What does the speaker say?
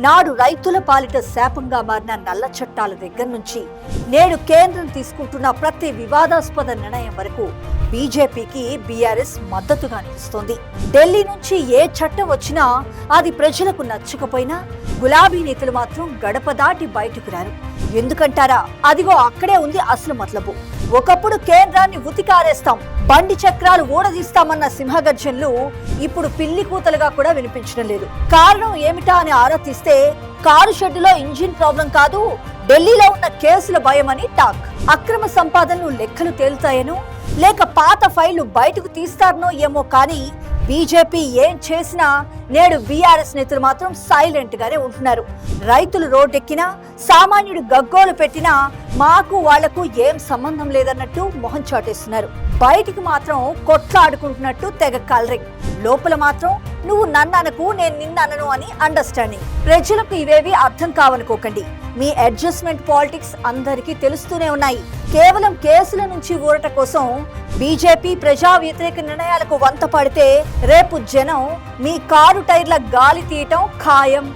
నాడు రైతుల పాలిట శాపంగా మారిన నల్ల చట్టాల దగ్గర నుంచి నేడు కేంద్రం తీసుకుంటున్న ప్రతి వివాదాస్పద నిర్ణయం వరకు బీజేపీకి బీఆర్ఎస్ మద్దతుగా నిలుస్తోంది. ఢిల్లీ నుంచి ఏ చట్టం వచ్చినా అది ప్రజలకు నచ్చకపోయినా గులాబీ నేతలు మాత్రం గడప దాటి బయటకు రారు. ఎందుకంటారా? అదిగో అక్కడే ఉంది అసలు మతలబు. ఒకప్పుడు కేంద్రాన్ని ఉతికారేస్తాం, బండి చక్రాలు ఊడదీస్తామన్న సింహగర్జనలు ఇప్పుడు పిల్లి కూతలుగా కూడా వినిపించడం లేదు. కారణం ఏమిటా అని ఆరా తీస్తే కారు షెడ్డులో ఇంజిన్ ప్రాబ్లం కాదు, ఢిల్లీలో ఉన్న కేసుల భయమని టాక్. అక్రమ సంపాదనలు లెక్కలు తేలుతాయనో లేక పాత ఫైళ్లు బయటకు తీస్తారనో ఏమో కానీ బీజేపీ ఏం చేసినా నేడు బీఆర్ఎస్ నేతలు మాత్రం సైలెంట్ గానే ఉంటున్నారు. రైతులు రోడ్డెక్కినా, సామాన్యుడు గగ్గోలు పెట్టినా మాకు వాళ్లకు ఏం సంబంధం లేదన్నట్టు మొహం చాటేస్తున్నారు. బయటికి మాత్రం కొట్లాడుకుంటున్నట్టు తెగ కలరింగ్, లోపల మాత్రం నువ్వు నన్ననకు నేను నిన్ననను అని అండర్స్టాండింగ్. ప్రజలకు ఇవేవి అర్థం కావనుకోకండి. మీ అడ్జస్ట్మెంట్ పాలిటిక్స్ అందరికీ తెలుస్తూనే ఉన్నాయి. కేవలం కేసుల నుంచి ఊరట కోసం బీజేపీ ప్రజా వ్యతిరేక నిర్ణయాలకు వంత పడితే రేపు జనం మీ కారు టైర్ల గాలి తీయటం ఖాయం.